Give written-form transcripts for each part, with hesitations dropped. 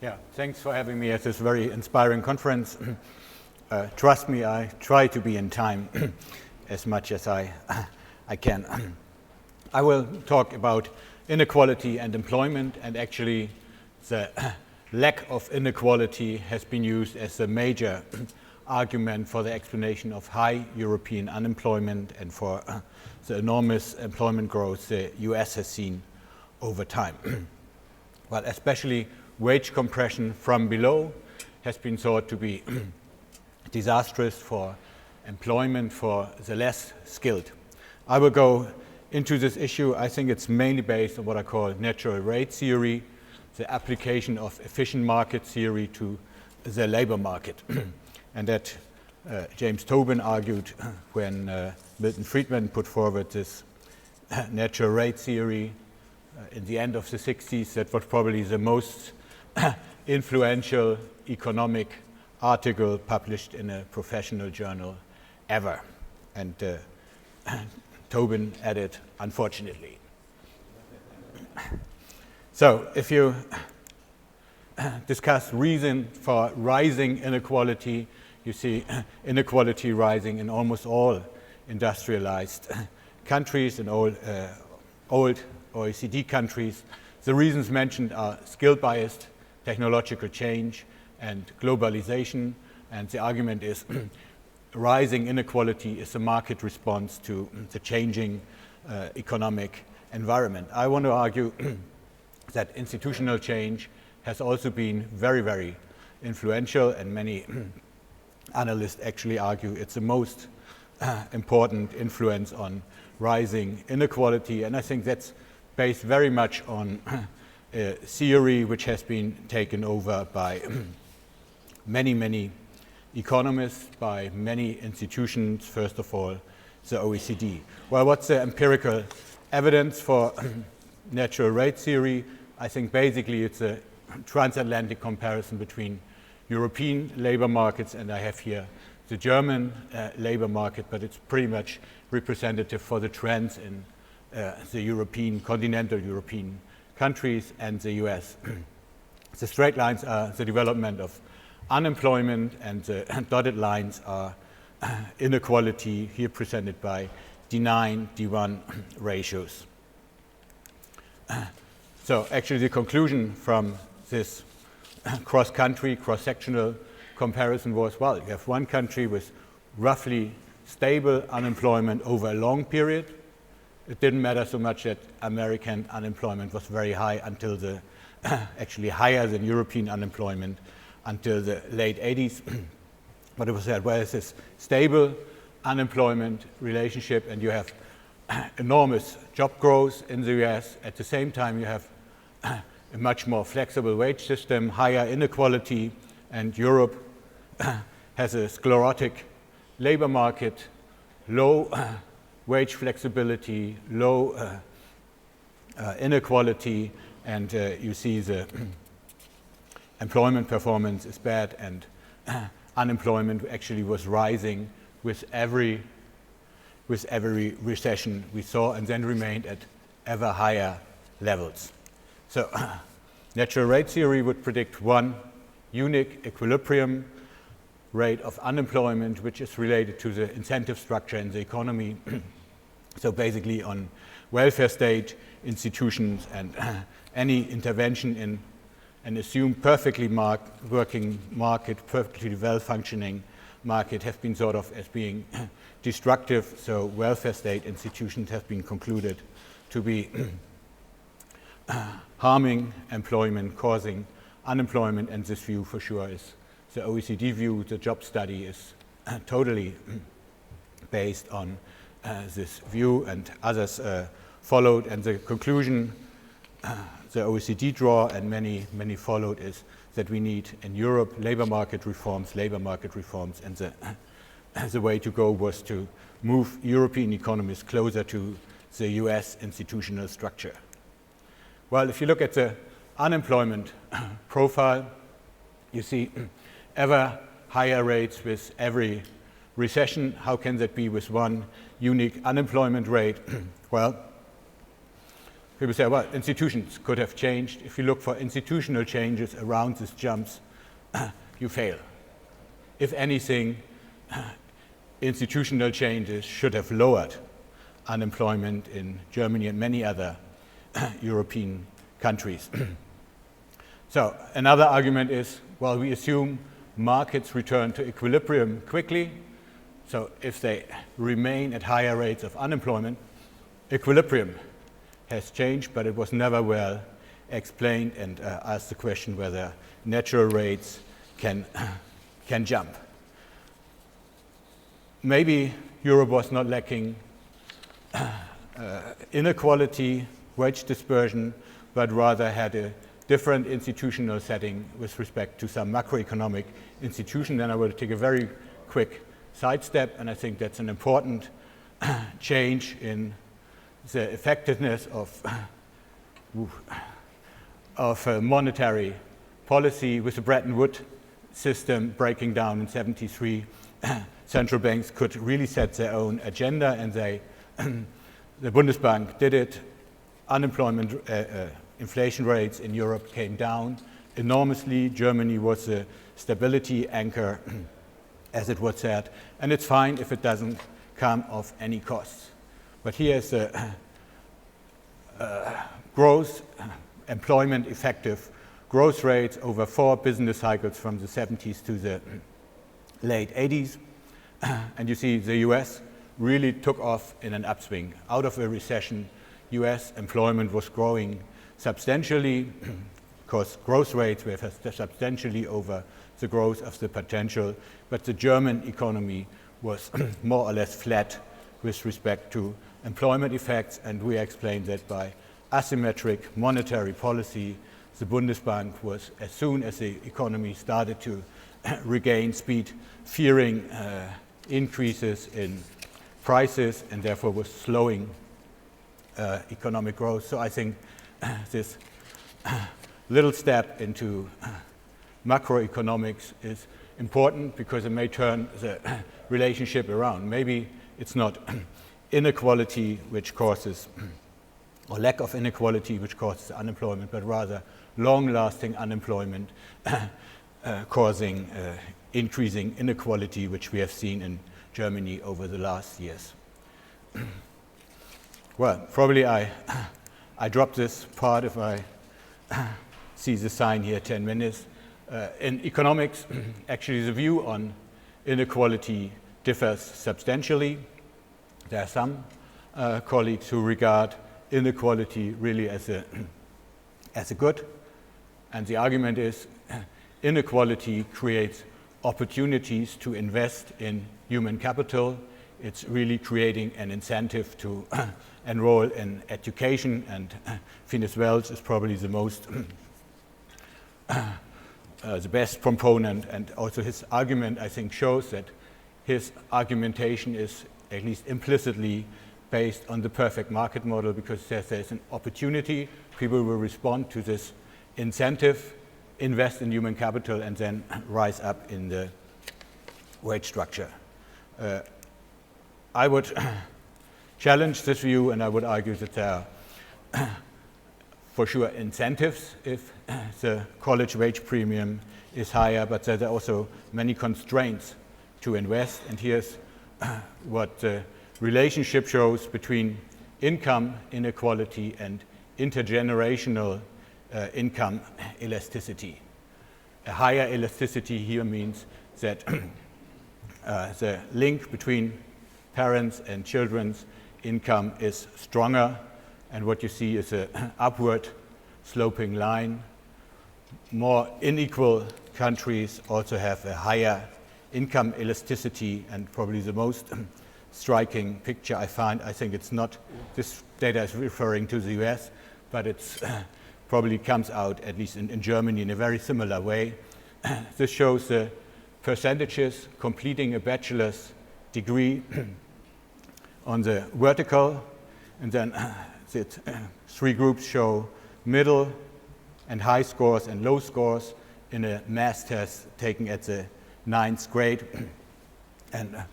Yeah, thanks for having me at this very inspiring conference. Trust me, I try to be in time as much as I can. I will talk about inequality and employment, and actually the lack of inequality has been used as a major argument for the explanation of high European unemployment and for the enormous employment growth the US has seen over time. Well, especially wage compression from below has been thought to be disastrous for employment for the less skilled. I will go into this issue. I think it's mainly based on what I call natural rate theory, the application of efficient market theory to the labor market. And that James Tobin argued when Milton Friedman put forward this natural rate theory in the end of the 60s. That was probably the most influential economic article published in a professional journal ever. And Tobin added, unfortunately. So if you discuss reason for rising inequality, you see inequality rising in almost all industrialized countries and all old OECD countries. The reasons mentioned are skill-biased, technological change, and globalization. And the argument is rising inequality is a market response to the changing economic environment. I want to argue that institutional change has also been very, very influential, and many analysts actually argue it's the most important influence on rising inequality. And I think that's based very much on a theory which has been taken over by many, many economists, by many institutions, first of all, the OECD. Well, what's the empirical evidence for natural rate theory? I think basically it's a transatlantic comparison between European labor markets, and I have here the German labor market, but it's pretty much representative for the trends in the European, continental European countries and the US. The straight lines are the development of unemployment, and the dotted lines are inequality, here presented by D9, D1 ratios. So actually the conclusion from this cross-country, cross-sectional comparison was, well, you have one country with roughly stable unemployment over a long period. It didn't matter so much that American unemployment was very high until the, actually higher than European unemployment until the late 80s. But it was that, well, it's this stable unemployment relationship, and you have enormous job growth in the US. At the same time, you have a much more flexible wage system, higher inequality, and Europe has a sclerotic labor market, low wage flexibility, low inequality, and you see the employment performance is bad, and unemployment actually was rising with every recession we saw, and then remained at ever higher levels. So natural rate theory would predict one unique equilibrium rate of unemployment, which is related to the incentive structure in the economy. So basically on welfare state institutions, and any intervention in an assumed perfectly working market, perfectly well-functioning market, have been thought of as being destructive. So welfare state institutions have been concluded to be harming employment, causing unemployment, and this view for sure is the OECD view. The job study is totally based on this view, and others followed, and the conclusion the OECD draw, and many followed, is that we need in Europe labor market reforms, and the way to go was to move European economies closer to the US institutional structure. Well, if you look at the unemployment profile, you see ever higher rates with every recession. How can that be with one unique unemployment rate? Well, people say, well, institutions could have changed. If you look for institutional changes around these jumps, you fail. If anything, institutional changes should have lowered unemployment in Germany and many other European countries. So another argument is, well, we assume markets return to equilibrium quickly. So if they remain at higher rates of unemployment, equilibrium has changed, but it was never well explained, and asked the question whether natural rates can jump. Maybe Europe was not lacking inequality, wage dispersion, but rather had a different institutional setting with respect to some macroeconomic institution. Then I will take a very quick sidestep, and I think that's an important change in the effectiveness of monetary policy. With the Bretton Woods system breaking down in '73, central banks could really set their own agenda, and the Bundesbank did it. Unemployment, inflation rates in Europe came down enormously. Germany was a stability anchor, as it was said, and it's fine if it doesn't come of any costs. But here's a growth, employment effective growth rates over 4 business cycles from the 70s to the late 80s. And you see the US really took off in an upswing. Out of a recession, US employment was growing substantially, because growth rates were substantially over the growth of the potential, but the German economy was more or less flat with respect to employment effects, and we explained that by asymmetric monetary policy. The Bundesbank was, as soon as the economy started to regain speed, fearing increases in prices, and therefore was slowing economic growth. So I think this little step into macroeconomics is important, because it may turn the relationship around. Maybe it's not inequality which causes, or lack of inequality which causes unemployment, but rather long-lasting unemployment causing increasing inequality, which we have seen in Germany over the last years. Well, probably I dropped this part if I see the sign here, 10 minutes. In economics, actually the view on inequality differs substantially. There are some colleagues who regard inequality really as a good, and the argument is inequality creates opportunities to invest in human capital. It's really creating an incentive to enroll in education, and Finis Welch is probably the most the best proponent, and also his argument, I think, shows that his argumentation is at least implicitly based on the perfect market model, because there's an opportunity, people will respond to this incentive, invest in human capital, and then rise up in the wage structure. I would challenge this view, and I would argue that there are for sure incentives if the college wage premium is higher, but there are also many constraints to invest. And here's what the relationship shows between income inequality and intergenerational income elasticity. A higher elasticity here means that the link between parents and children's income is stronger, and what you see is an upward sloping line. More unequal countries also have a higher income elasticity, and probably the most striking picture I find, I think it's not, this data is referring to the US, but it's probably comes out, at least in Germany, in a very similar way. This shows the percentages completing a bachelor's degree on the vertical, and then the 3 groups show middle and high scores and low scores in a math test taken at the 9th grade. And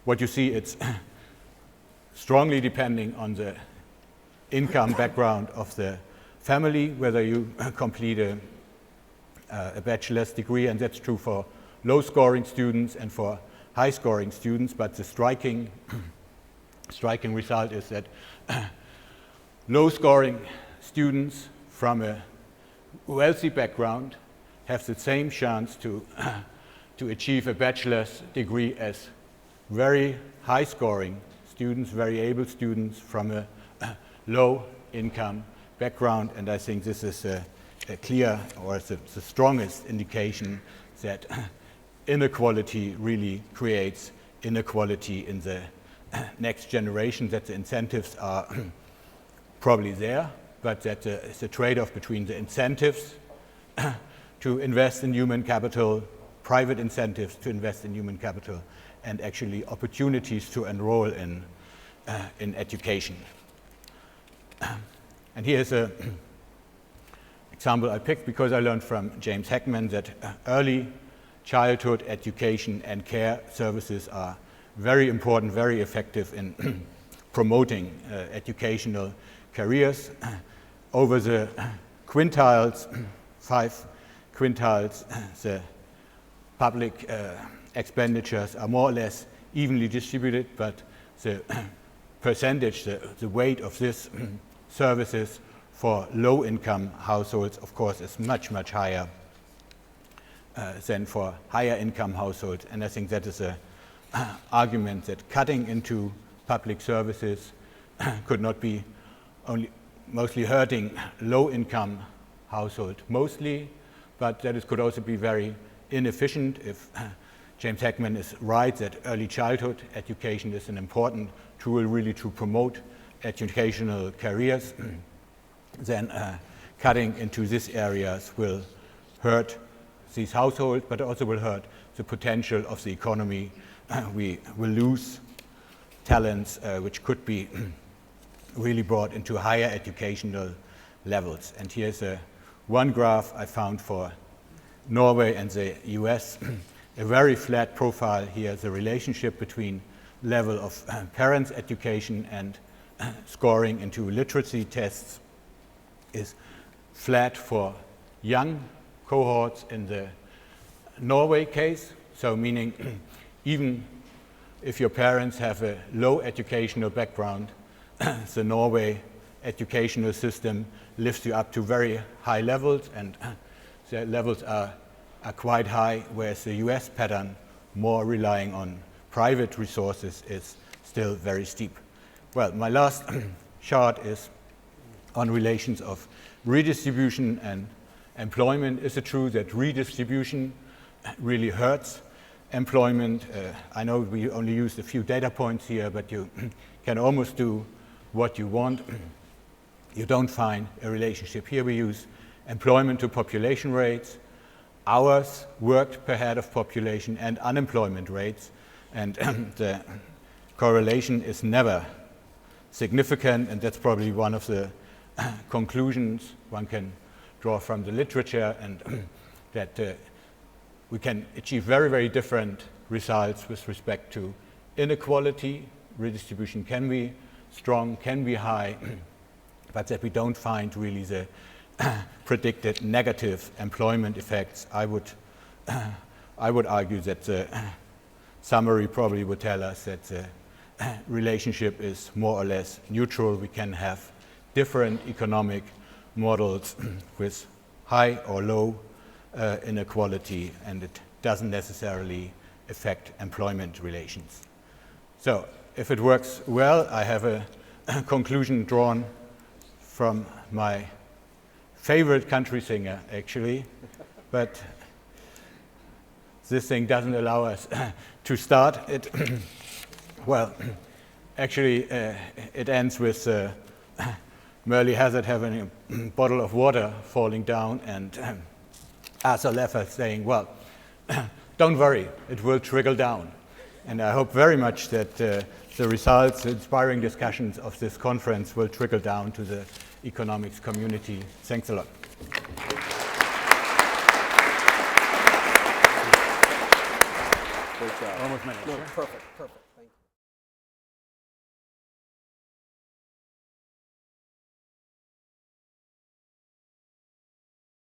what you see, it's strongly depending on the income background of the family, whether you complete a bachelor's degree, and that's true for low-scoring students and for high-scoring students, but the striking result is that low-scoring students from a wealthy background have the same chance to achieve a bachelor's degree as very high-scoring students, very able students from a low-income background, and I think this is a clear, or the strongest indication that inequality really creates inequality in the next generation, that the incentives are probably there, but that it's a trade-off between the incentives to invest in human capital, private incentives to invest in human capital, and actually opportunities to enroll in education. And here's an example I picked because I learned from James Heckman that early childhood education and care services are very important, very effective in promoting educational careers. Over the quintiles, 5 quintiles, the public expenditures are more or less evenly distributed, but the percentage, the weight of this services for low-income households, of course, is much, much higher than for higher-income households. And I think that is an argument that cutting into public services could not be only mostly hurting low-income households mostly, but that it could also be very inefficient if James Heckman is right that early childhood education is an important tool really to promote educational careers, then cutting into these areas will hurt these households, but also will hurt the potential of the economy. We will lose talents which could be really brought into higher educational levels. And here's one graph I found for Norway and the US, a very flat profile here, the relationship between level of parents' education and scoring into literacy tests is flat for young cohorts in the Norway case, so meaning even if your parents have a low educational background, the Norway educational system lifts you up to very high levels, and the levels are quite high, whereas the US pattern, more relying on private resources, is still very steep. Well, my last chart is on relations of redistribution and employment. Is it true that redistribution really hurts employment? I know we only used a few data points here, but you can almost do what you want. You don't find a relationship. Here we use employment to population rates, hours worked per head of population, and unemployment rates, and the correlation is never significant, and that's probably one of the conclusions one can draw from the literature, and that we can achieve very, very different results with respect to inequality. Redistribution can be strong, can be high, but that we don't find really the predicted negative employment effects. I would argue that the summary probably would tell us that the relationship is more or less neutral. We can have different economic models with high or low inequality, and it doesn't necessarily affect employment relations. So if it works well, I have a conclusion drawn from my favorite country singer, actually, but this thing doesn't allow us to start it. Well, actually, it ends with Merle Hazzard having a bottle of water falling down and Arthur Leffer saying, well, don't worry, it will trickle down. And I hope very much that the results, the inspiring discussions of this conference will trickle down to the economics community. Thanks a lot. Great job. Almost managed. No, perfect, perfect.